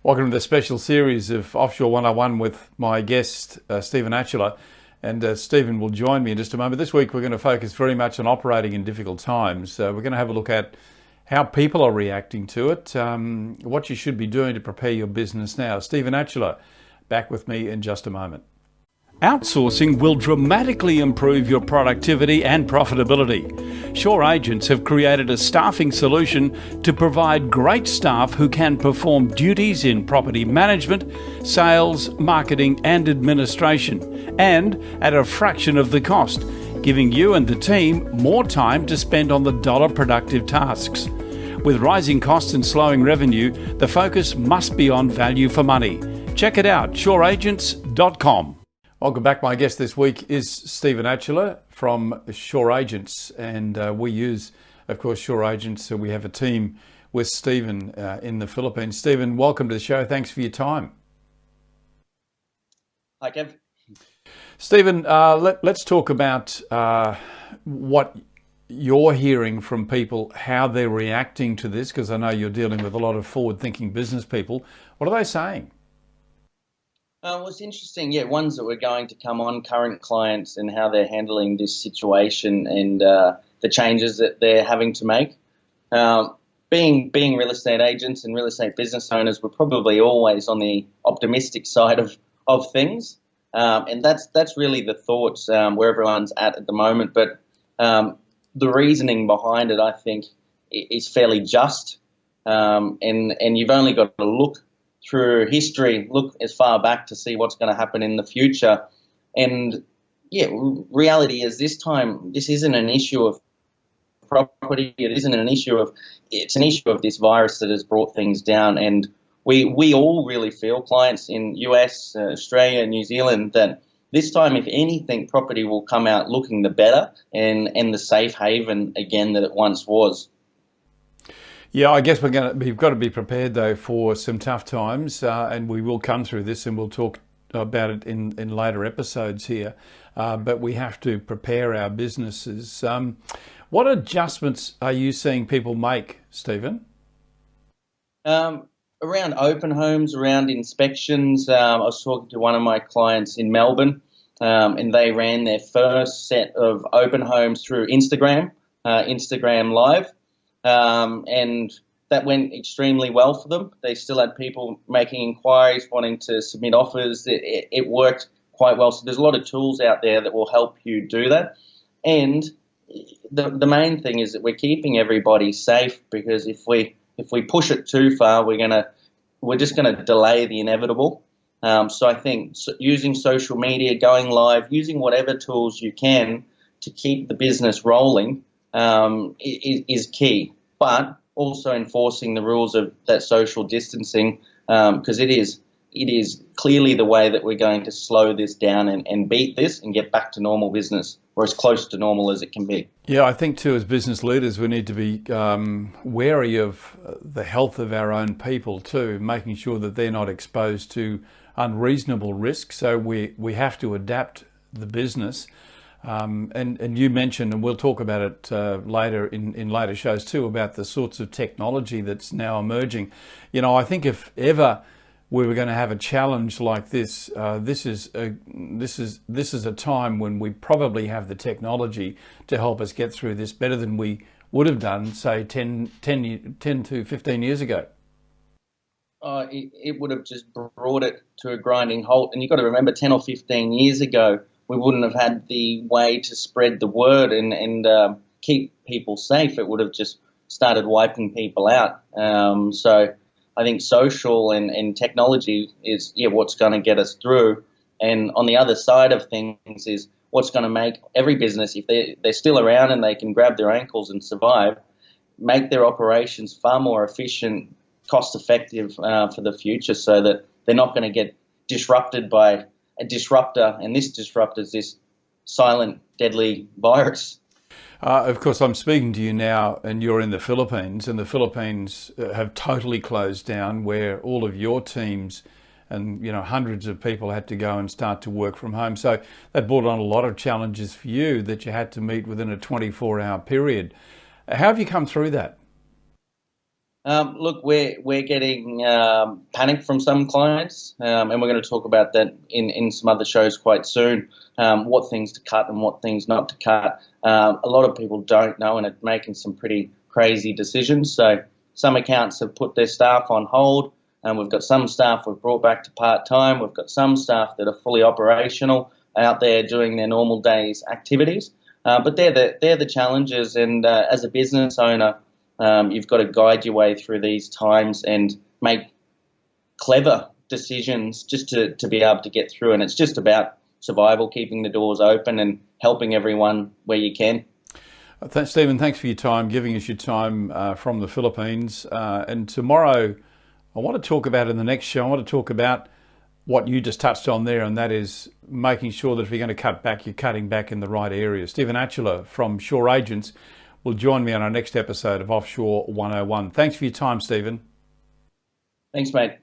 Welcome to the special series of Offshore 101 with my guest, Stephen Atchula. And Stephen will join me in just a moment. This week we're going to focus very much on operating in difficult times. We're going to have a look at how people are reacting to it, what you should be doing to prepare your business now. Stephen Atchula, back with me in just a moment. Outsourcing will dramatically improve your productivity and profitability. Shore Agents have created a staffing solution to provide great staff who can perform duties in property management, sales, marketing and administration, and at a fraction of the cost, giving you and the team more time to spend on the dollar productive tasks. With rising costs and slowing revenue, the focus must be on value for money. Check it out, shoreagents.com. Welcome back. My guest this week is Stephen Atchula from Shore Agents, and we use, of course, Shore Agents. So we have a team with Stephen in the Philippines. Stephen, welcome to the show. Thanks for your time. Hi, Kev. Stephen, let's talk about what you're hearing from people, how they're reacting to this, because I know you're dealing with a lot of forward-thinking business people. What are they saying? Well, it's interesting, ones that were going to come on, current clients and how they're handling this situation and the changes that they're having to make. Being real estate agents and real estate business owners, we're probably always on the optimistic side of things. And that's really the thoughts where everyone's at the moment. But the reasoning behind it, I think, is fairly just. And you've only got to look through history, look as far back to see what's going to happen in the future. And reality is this time, this isn't an issue of property. It's an issue of this virus that has brought things down. And we all really feel, clients in US, Australia, New Zealand, that this time, if anything, property will come out looking the better and the safe haven again that it once was. Yeah, I guess we've got to be prepared though for some tough times, and we will come through this, and we'll talk about it in later episodes here. But we have to prepare our businesses. What adjustments are you seeing people make, Stephen? Around open homes, around inspections. I was talking to one of my clients in Melbourne, and they ran their first set of open homes through Instagram Live. And that went extremely well for them. They still had people making inquiries, wanting to submit offers. It worked quite well. So there's a lot of tools out there that will help you do that. And the main thing is that we're keeping everybody safe, because if we push it too far, we're just gonna delay the inevitable. So I think using social media, going live, using whatever tools you can to keep the business rolling is key, but also enforcing the rules of that social distancing, because it is clearly the way that we're going to slow this down and beat this and get back to normal business, or as close to normal as it can be. Yeah, I think too, as business leaders, we need to be wary of the health of our own people too, making sure that they're not exposed to unreasonable risks. So we have to adapt the business. And you mentioned, and we'll talk about it later in later shows too, about the sorts of technology that's now emerging. You know, I think if ever we were going to have a challenge like this, this is a time when we probably have the technology to help us get through this better than we would have done, say, 10 to 15 years ago. It would have just brought it to a grinding halt. And you've got to remember, 10 or 15 years ago, we wouldn't have had the way to spread the word and keep people safe. It would have just started wiping people out. So I think social and technology is what's going to get us through. And on the other side of things is what's going to make every business, if they're still around and they can grab their ankles and survive, make their operations far more efficient, cost effective for the future, so that they're not going to get disrupted by a disruptor, and this disruptor is this silent, deadly virus. Of course, I'm speaking to you now, and you're in the Philippines, and the Philippines have totally closed down, where all of your teams and hundreds of people had to go and start to work from home. So that brought on a lot of challenges for you that you had to meet within a 24-hour period. How have you come through that? Look, we're getting panic from some clients, and we're going to talk about that in some other shows quite soon. What things to cut and what things not to cut. A lot of people don't know and are making some pretty crazy decisions. So some accounts have put their staff on hold, and we've got some staff we've brought back to part time. We've got some staff that are fully operational out there doing their normal days activities. But they're the challenges, and as a business owner. You've got to guide your way through these times and make clever decisions just to be able to get through. And it's just about survival, keeping the doors open and helping everyone where you can. Stephen, thanks for your time, giving us your time from the Philippines. And tomorrow, I want to talk about in the next show, I want to talk about what you just touched on there, and that is making sure that if you're going to cut back, you're cutting back in the right areas. Stephen Atchula from Shore Agents will join me on our next episode of Offshore 101. Thanks for your time, Stephen. Thanks, mate.